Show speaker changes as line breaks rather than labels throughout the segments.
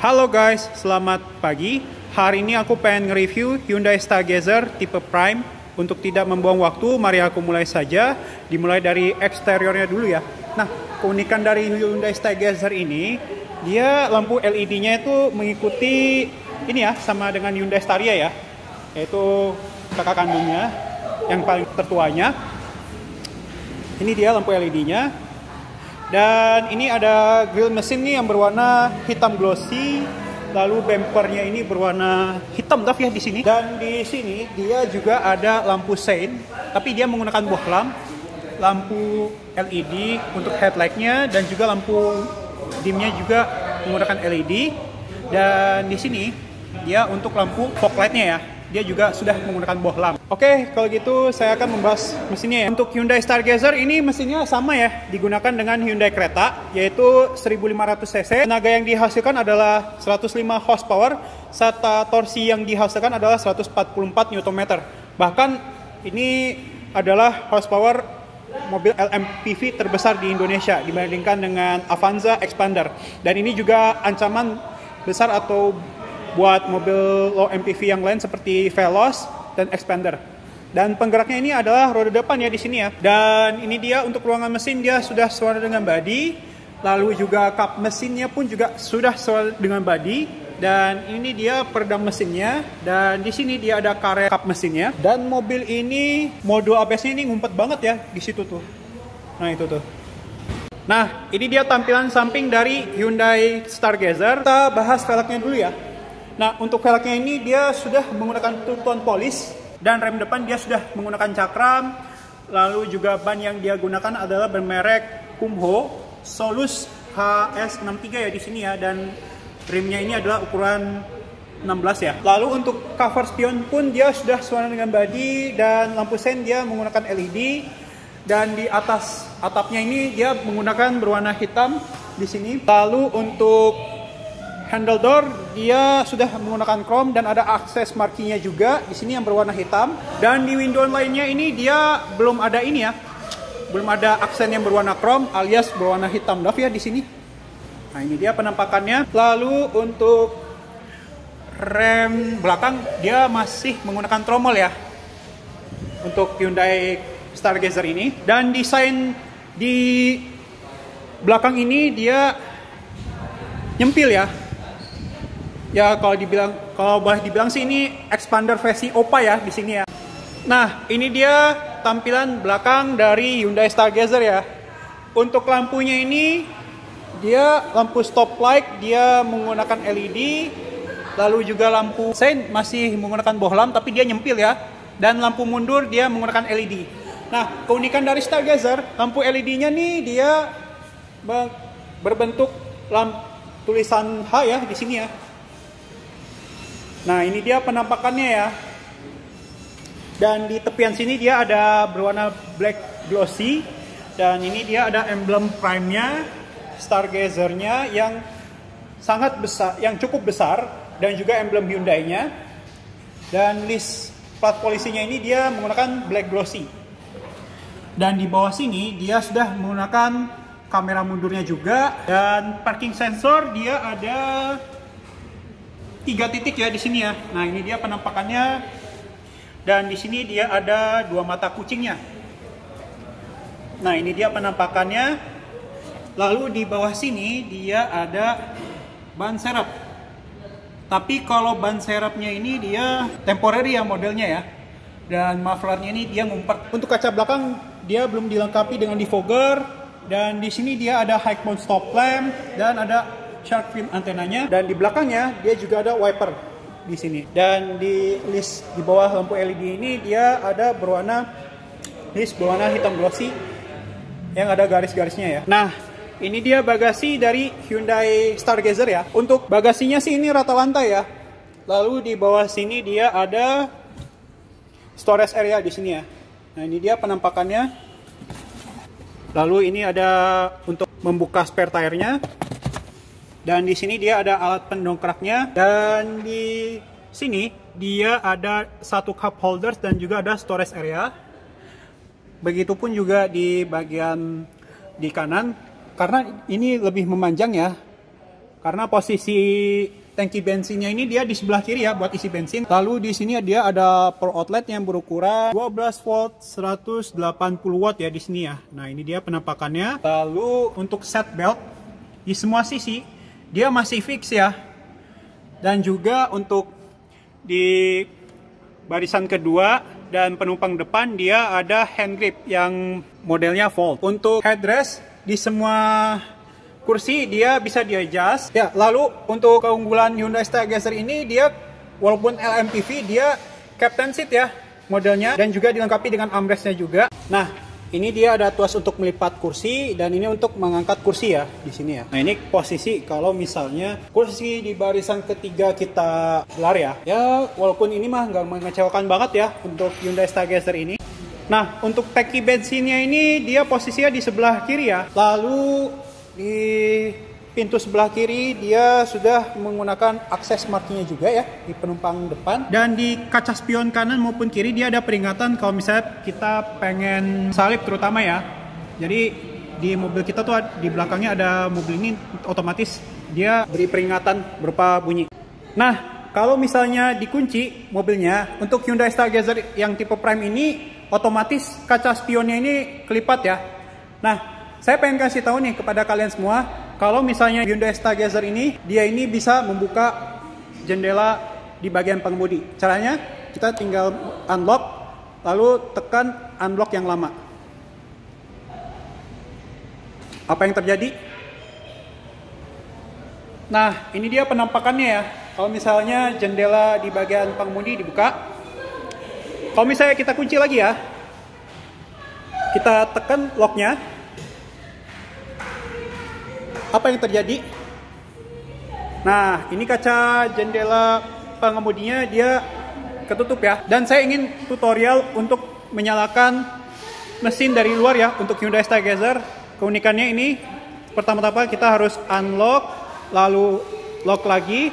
Halo guys, selamat pagi. Hari ini aku pengen nge-review Hyundai Stargazer tipe Prime. Untuk tidak membuang waktu, mari aku mulai saja. Dimulai dari eksteriornya dulu ya. Nah, keunikan dari Hyundai Stargazer ini, dia lampu LED-nya itu mengikuti ini ya, sama dengan Hyundai Staria ya, yaitu kakak kandungnya yang paling tertuanya. Ini dia lampu LED-nya. Dan ini ada grill mesin nih yang berwarna hitam glossy, lalu bumpernya ini berwarna hitam tough ya di sini. Dan di sini dia juga ada lampu sein, tapi dia menggunakan bohlam, lampu LED untuk headlightnya, dan juga lampu dimnya juga menggunakan LED. Dan di sini dia untuk lampu fog lightnya ya, dia juga sudah menggunakan bohlam. Oke, kalau gitu saya akan membahas mesinnya ya. Untuk Hyundai Stargazer ini mesinnya sama ya, digunakan dengan Hyundai Creta, yaitu 1500 cc. Tenaga yang dihasilkan adalah 105 horsepower, serta torsi yang dihasilkan adalah 144 Nm. Bahkan ini adalah horsepower mobil LMPV terbesar di Indonesia dibandingkan dengan Avanza Expander. Dan ini juga ancaman besar atau buat mobil low MPV yang lain seperti Veloz dan Expander. Dan penggeraknya ini adalah roda depan ya di sini ya. Dan ini dia untuk ruangan mesin, dia sudah sesuai dengan body. Lalu juga kap mesinnya pun juga sudah sesuai dengan body. Dan ini dia peredam mesinnya. Dan di sini dia ada karet kap mesinnya. Dan mobil ini modul ABS-nya ini ngumpet banget ya di situ tuh. Nah itu tuh. Nah ini dia tampilan samping dari Hyundai Stargazer. Kita bahas velgnya dulu ya. Nah, untuk velgnya ini dia sudah menggunakan two-tone polish, dan rem depan dia sudah menggunakan cakram. Lalu juga ban yang dia gunakan adalah bermerek Kumho Solus HS63 ya di sini ya, dan rimnya ini adalah ukuran 16 ya. Lalu untuk cover spion pun dia sudah sesuai dengan body, dan lampu sein dia menggunakan LED, dan di atas atapnya ini dia menggunakan berwarna hitam di sini. Lalu untuk handle door dia sudah menggunakan chrome, dan ada akses markinya juga di sini yang berwarna hitam. Dan di window lainnya ini dia belum ada ini ya, belum ada aksen yang berwarna chrome alias berwarna hitam doff ya di sini. Nah ini dia penampakannya. Lalu untuk rem belakang dia masih menggunakan tromol ya untuk Hyundai Stargazer ini. Dan desain di belakang ini dia nyempil ya. Ya kalau boleh dibilang sih ini Expander versi Oppa ya di sini ya. Nah, ini dia tampilan belakang dari Hyundai Stargazer ya. Untuk lampunya ini dia lampu stop light dia menggunakan LED, lalu juga lampu sein masih menggunakan bohlam tapi dia nyempil ya. Dan lampu mundur dia menggunakan LED. Nah, keunikan dari Stargazer, lampu LED-nya nih dia berbentuk tulisan H ya di sini ya. Nah ini dia penampakannya ya. Dan di tepian sini dia ada berwarna black glossy. Dan ini dia ada emblem Prime-nya, Stargazer-nya yang sangat besar, yang cukup besar, dan juga emblem Hyundai-nya. Dan list plat polisinya ini dia menggunakan black glossy. Dan di bawah sini dia sudah menggunakan kamera mundurnya juga, dan parking sensor dia ada 3 titik ya di sini ya. Nah ini dia penampakannya, dan di sini dia ada 2 mata kucingnya. Nah ini dia penampakannya. Lalu di bawah sini dia ada ban serep. Tapi kalau ban serepnya ini dia temporary ya modelnya ya. Dan mufflernya ini dia ngumpet. Untuk kaca belakang dia belum dilengkapi dengan defogger. Dan di sini dia ada high mount stop lamp, dan ada shark fin antenanya. Dan di belakangnya dia juga ada wiper di sini. Dan di list di bawah lampu LED ini dia ada berwarna hitam glossy yang ada garis-garisnya ya. Nah ini dia bagasi dari Hyundai Stargazer ya. Untuk bagasinya sih ini rata lantai ya. Lalu di bawah sini dia ada storage area di sini ya. Nah ini dia penampakannya. Lalu ini ada untuk membuka spare tire-nya. Dan di sini dia ada alat pendongkraknya. Dan di sini dia ada 1 cup holders dan juga ada storage area. Begitupun juga di bagian di kanan. Karena ini lebih memanjang ya. Karena posisi tangki bensinnya ini dia di sebelah kiri ya buat isi bensin. Lalu di sini dia ada power outlet yang berukuran 12 volt 180 watt ya di sini ya. Nah, ini dia penampakannya. Lalu untuk set belt di semua sisi dia masih fix ya. Dan juga untuk di barisan kedua dan penumpang depan dia ada hand grip yang modelnya Volt. Untuk headrest di semua kursi dia bisa di-adjust. Ya, lalu untuk keunggulan Hyundai Stargazer ini dia walaupun LMPV dia captain seat ya modelnya dan juga dilengkapi dengan armrestnya juga. Nah, ini dia ada tuas untuk melipat kursi dan ini untuk mengangkat kursi ya di sini ya. Nah, ini posisi kalau misalnya kursi di barisan ketiga kita gelar ya. Ya, walaupun ini mah nggak mengecewakan banget ya untuk Hyundai Stargazer ini. Nah, untuk tangki bensinnya ini dia posisinya di sebelah kiri ya. Lalu di pintu sebelah kiri dia sudah menggunakan akses markingnya juga ya di penumpang depan. Dan di kaca spion kanan maupun kiri dia ada peringatan kalau misalnya kita pengen salip terutama ya. Jadi di mobil kita tuh di belakangnya ada mobil ini otomatis dia beri peringatan berupa bunyi. Nah, kalau misalnya dikunci mobilnya untuk Hyundai Stargazer yang tipe Prime ini otomatis kaca spionnya ini kelipat ya. Nah, saya pengen kasih tahu nih kepada kalian semua, kalau misalnya Hyundai Stargazer ini, dia ini bisa membuka jendela di bagian pengemudi. Caranya, kita tinggal unlock, lalu tekan unlock yang lama. Apa yang terjadi? Nah, ini dia penampakannya ya. Kalau misalnya jendela di bagian pengemudi dibuka, kalau misalnya kita kunci lagi ya, kita tekan locknya, apa yang terjadi? Nah, ini kaca jendela pengemudinya dia ketutup ya. Dan saya ingin tutorial untuk menyalakan mesin dari luar ya untuk Hyundai Stargazer. Keunikannya ini, pertama-tama kita harus unlock, lalu lock lagi.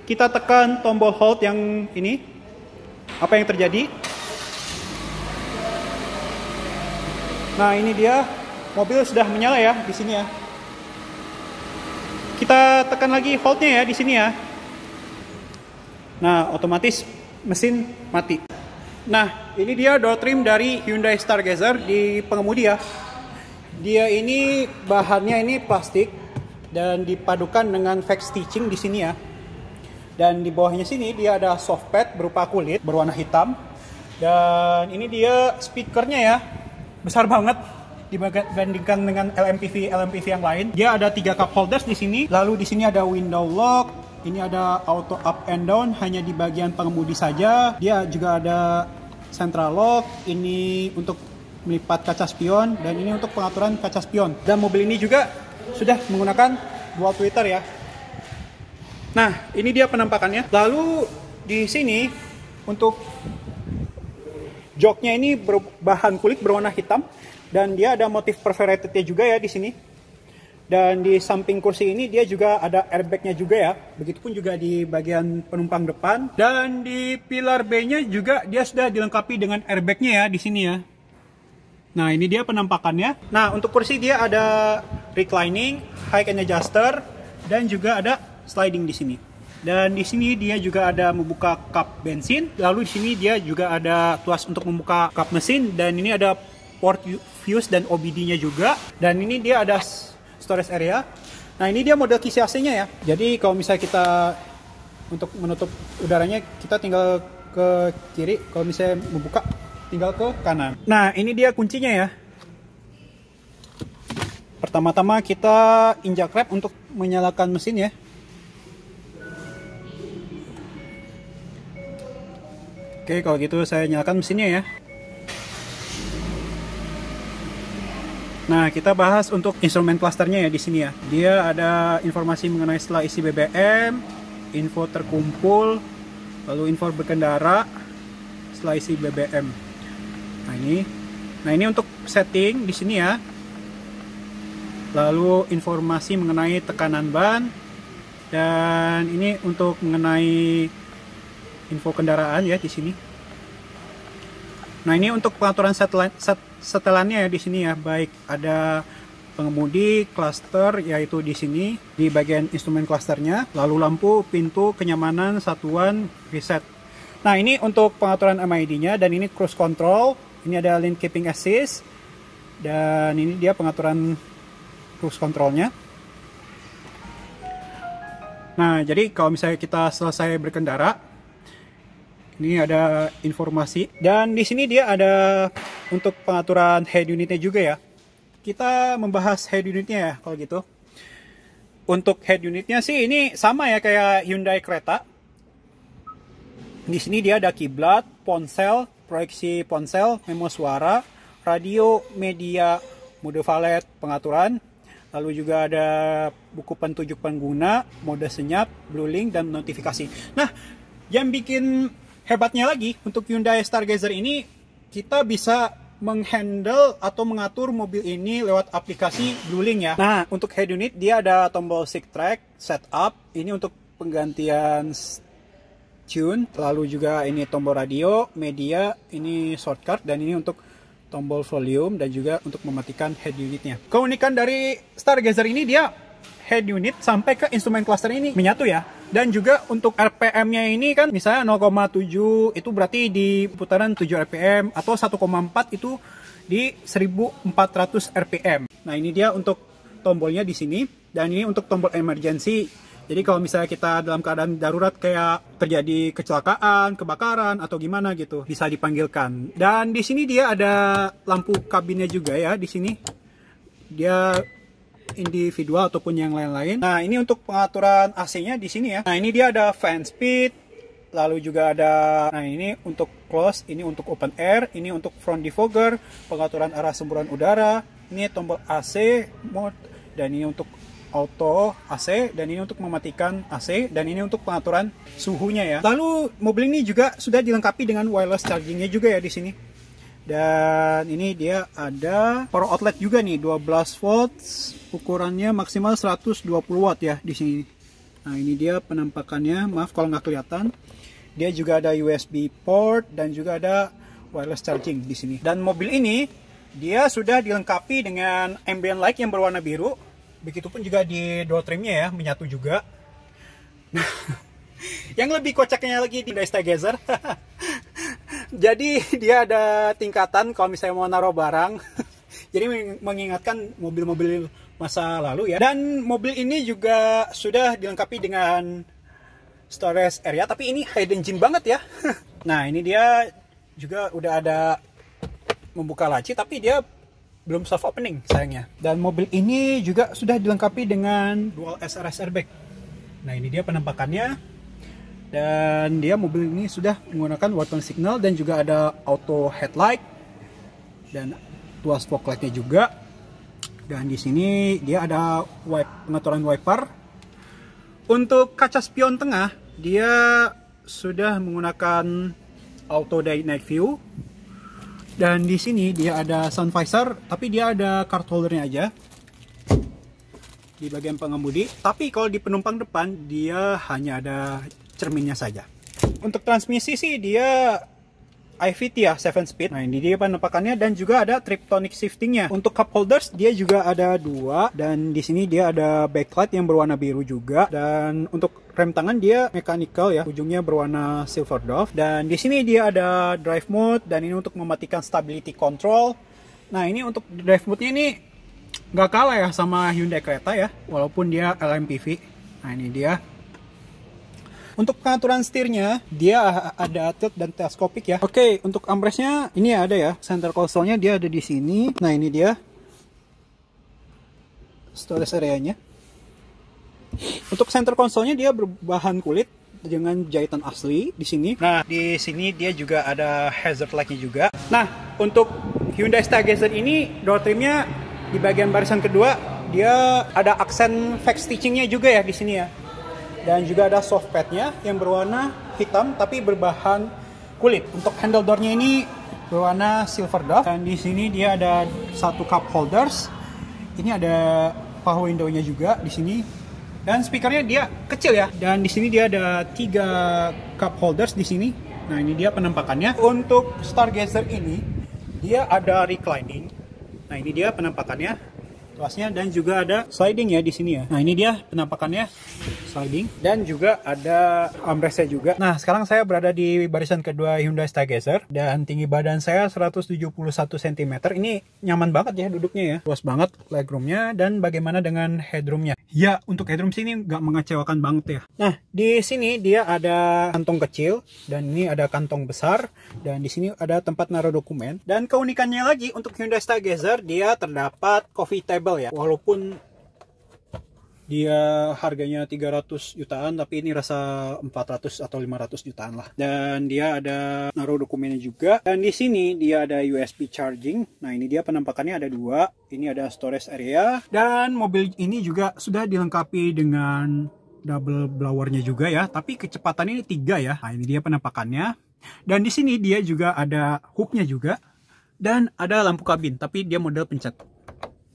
Kita tekan tombol hold yang ini. Apa yang terjadi? Nah, ini dia mobil sudah menyala ya di sini ya. Kita tekan lagi holdnya ya di sini ya. Nah, otomatis mesin mati. Nah, ini dia door trim dari Hyundai Stargazer di pengemudi ya. Dia ini bahannya ini plastik dan dipadukan dengan fake stitching di sini ya. Dan di bawahnya sini dia ada soft pad berupa kulit berwarna hitam. Dan ini dia speakernya ya. Besar banget dibandingkan dengan LMPV yang lain. Dia ada 3 cup holders di sini. Lalu di sini ada window lock. Ini ada auto up and down hanya di bagian pengemudi saja. Dia juga ada central lock. Ini untuk melipat kaca spion dan ini untuk pengaturan kaca spion. Dan mobil ini juga sudah menggunakan dual tweeter ya. Nah, ini dia penampakannya. Lalu di sini untuk joknya ini berbahan kulit berwarna hitam dan dia ada motif perforatednya juga ya di sini. Dan di samping kursi ini dia juga ada airbagnya juga ya. Begitupun juga di bagian penumpang depan. Dan di pilar B-nya juga dia sudah dilengkapi dengan airbagnya ya di sini ya. Nah, ini dia penampakannya. Nah, untuk kursi dia ada reclining, high and adjuster, dan juga ada sliding di sini. Dan di sini dia juga ada membuka kap bensin. Lalu di sini dia juga ada tuas untuk membuka kap mesin. Dan ini ada port fuse dan OBD-nya juga. Dan ini dia ada storage area. Nah, ini dia model kisi AC-nya ya. Jadi kalau misalnya kita untuk menutup udaranya, kita tinggal ke kiri. Kalau misalnya membuka, tinggal ke kanan. Nah, ini dia kuncinya ya. Pertama-tama kita injak rem untuk menyalakan mesin ya. Oke, kalau gitu saya nyalakan mesinnya ya. Nah, kita bahas untuk instrumen clusternya ya di sini ya. Dia ada informasi mengenai setelah isi BBM, info terkumpul, lalu info berkendara setelah isi BBM. Nah ini untuk setting di sini ya. Lalu informasi mengenai tekanan ban dan ini untuk mengenai info kendaraan ya di sini. Nah, ini untuk pengaturan setelannya ya di sini ya, baik ada pengemudi, cluster yaitu di sini di bagian instrumen clusternya, lalu lampu, pintu, kenyamanan, satuan, reset. Nah, ini untuk pengaturan MID-nya, dan ini cruise control, ini ada lane keeping assist, dan ini dia pengaturan cruise controlnya. Nah, jadi kalau misalnya kita selesai berkendara, ini ada informasi, dan di sini dia ada untuk pengaturan head unitnya juga ya. Kita membahas head unitnya ya kalau gitu. Untuk head unitnya sih ini sama ya kayak Hyundai Creta. Di sini dia ada kiblat, ponsel, proyeksi ponsel, memo suara, radio, media, mode valet, pengaturan. Lalu juga ada buku petunjuk pengguna, mode senyap, blue link, dan notifikasi. Nah, yang bikin hebatnya lagi untuk Hyundai Stargazer ini, kita bisa menghandle atau mengatur mobil ini lewat aplikasi Blue Link ya. Nah, untuk head unit dia ada tombol stick track, setup, ini untuk penggantian tune, lalu juga ini tombol radio, media, ini shortcut, dan ini untuk tombol volume, dan juga untuk mematikan head unitnya. Keunikan dari Stargazer ini dia head unit sampai ke instrumen cluster ini menyatu ya. Dan juga untuk RPM-nya ini kan misalnya 0,7 itu berarti di putaran 7 RPM, atau 1,4 itu di 1400 RPM. Nah, ini dia untuk tombolnya di sini, dan ini untuk tombol emergency. Jadi kalau misalnya kita dalam keadaan darurat kayak terjadi kecelakaan, kebakaran, atau gimana gitu, bisa dipanggilkan. Dan di sini dia ada lampu kabinnya juga ya di sini. Dia individual ataupun yang lain-lain. Nah, ini untuk pengaturan AC-nya di sini ya. Nah, ini dia ada fan speed, lalu juga ada, nah ini untuk close, ini untuk open air, ini untuk front defogger, pengaturan arah semburan udara, ini tombol AC mode, dan ini untuk auto AC, dan ini untuk mematikan AC, dan ini untuk pengaturan suhunya ya. Lalu mobil ini juga sudah dilengkapi dengan wireless chargingnya juga ya di sini. Dan ini dia ada power outlet juga nih, 12 volts, ukurannya maksimal 120 watt ya di sini. Nah, ini dia penampakannya, maaf kalau nggak kelihatan. Dia juga ada USB port, dan juga ada wireless charging di sini. Dan mobil ini dia sudah dilengkapi dengan ambient light yang berwarna biru. Begitupun juga di door trimnya ya, menyatu juga. Nah, yang lebih kocaknya lagi di Hyundai Stargazer. Jadi dia ada tingkatan kalau misalnya mau naruh barang. Jadi mengingatkan mobil-mobil masa lalu ya. Dan mobil ini juga sudah dilengkapi dengan storage area, tapi ini hidden gem banget ya. Nah, ini dia juga udah ada membuka laci, tapi dia belum soft opening sayangnya. Dan mobil ini juga sudah dilengkapi dengan dual SRS airbag. Nah, ini dia penampakannya. Dan dia mobil ini sudah menggunakan warning signal, dan juga ada auto headlight, dan tuas fog light-nya juga. Dan di sini dia ada pengaturan wiper. Untuk kaca spion tengah dia sudah menggunakan auto night view. Dan di sini dia ada sun visor, tapi dia ada card holdernya aja di bagian pengemudi. Tapi kalau di penumpang depan dia hanya ada cerminnya saja. Untuk transmisi sih dia IVT ya, 7 speed. Nah, ini dia penampakannya, dan juga ada triptonic shiftingnya. Untuk cup holders dia juga ada 2, dan di sini dia ada backlight yang berwarna biru juga. Dan untuk rem tangan dia mechanical ya, ujungnya berwarna silver dove. Dan di sini dia ada drive mode, dan ini untuk mematikan stability control. Nah, ini untuk drive mode-nya ini nggak kalah ya sama Hyundai Creta ya, walaupun dia LMPV. Nah, ini dia. Untuk pengaturan setirnya, dia ada tilt dan teleskopik ya. Oke, untuk armrestnya ini ada ya. Center console-nya dia ada di sini. Nah, ini dia storage area-nya. Untuk center console-nya dia berbahan kulit dengan jahitan asli di sini. Nah, di sini dia juga ada hazard light-nya juga. Nah, untuk Hyundai Stargazer ini door trim-nya di bagian barisan kedua dia ada aksen fake stitching-nya juga ya di sini ya. Dan juga ada soft pad-nya yang berwarna hitam tapi berbahan kulit. Untuk handle door-nya ini berwarna silver dove. Dan di sini dia ada satu cup holders. Ini ada power window-nya juga di sini. Dan speakernya dia kecil ya. Dan di sini dia ada 3 cup holders di sini. Nah, ini dia penampakannya. Untuk Stargazer ini dia ada reclining. Nah, ini dia penampakannya. luasnya, dan juga ada sliding ya di sini ya. Nah, ini dia penampakannya, sliding, dan juga ada armrestnya juga. Nah, sekarang saya berada di barisan kedua Hyundai Stargazer dan tinggi badan saya 171 cm. Ini nyaman banget ya duduknya ya, luas banget legroomnya. Dan bagaimana dengan headroomnya? Ya, untuk headroom sini nggak mengecewakan banget ya. Nah, di sini dia ada kantong kecil dan ini ada kantong besar, dan di sini ada tempat naruh dokumen. Dan keunikannya lagi untuk Hyundai Stargazer, dia terdapat coffee table ya, walaupun dia harganya 300 jutaan, tapi ini rasa 400 atau 500 jutaan lah. Dan dia ada naruh dokumennya juga. Dan di sini dia ada USB charging. Nah, ini dia penampakannya ada dua. Ini ada storage area. Dan mobil ini juga sudah dilengkapi dengan double blowernya juga ya. Tapi kecepatan ini 3 ya. Nah, ini dia penampakannya. Dan di sini dia juga ada hooknya juga. Dan ada lampu kabin, tapi dia model pencet.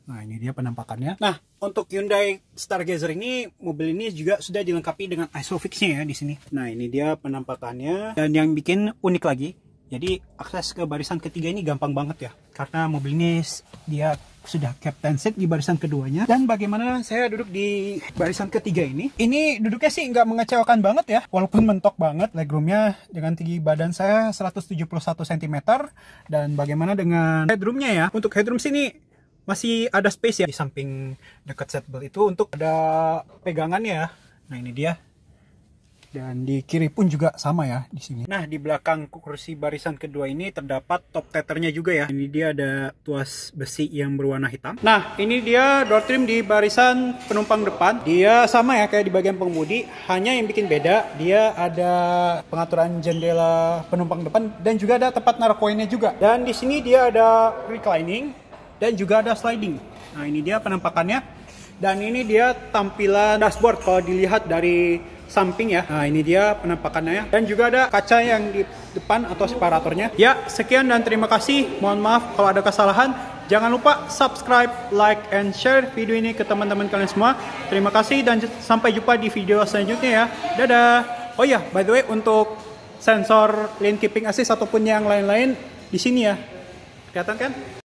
Nah, ini dia penampakannya. Nah, untuk Hyundai Stargazer ini, mobil ini juga sudah dilengkapi dengan ISOFIX-nya ya di sini. Nah, ini dia penampakannya. Dan yang bikin unik lagi, jadi akses ke barisan ketiga ini gampang banget ya. Karena mobil ini dia sudah captain seat di barisan keduanya. Dan bagaimana saya duduk di barisan ketiga ini? Ini duduknya sih nggak mengecewakan banget ya. Walaupun mentok banget legroomnya dengan tinggi badan saya 171 cm. Dan bagaimana dengan headroomnya ya? Untuk headroom sini masih ada space ya di samping dekat seatbelt itu untuk ada pegangannya ya. Nah, ini dia. Dan di kiri pun juga sama ya di sini. Nah, di belakang kursi barisan kedua ini terdapat top tethernya juga ya. Ini dia ada tuas besi yang berwarna hitam. Nah, ini dia door trim di barisan penumpang depan. Dia sama ya kayak di bagian pengemudi, hanya yang bikin beda dia ada pengaturan jendela penumpang depan dan juga ada tempat naruh koinnya juga. Dan di sini dia ada reclining dan juga ada sliding. Nah, ini dia penampakannya. Dan ini dia tampilan dashboard kalau dilihat dari samping ya. Nah, ini dia penampakannya. Dan juga ada kaca yang di depan atau separatornya. Ya, sekian dan terima kasih. Mohon maaf kalau ada kesalahan. Jangan lupa subscribe, like, and share video ini ke teman-teman kalian semua. Terima kasih dan sampai jumpa di video selanjutnya ya. Dadah. Oh ya, by the way, untuk sensor lane keeping assist ataupun yang lain-lain di sini ya. Kelihatan kan?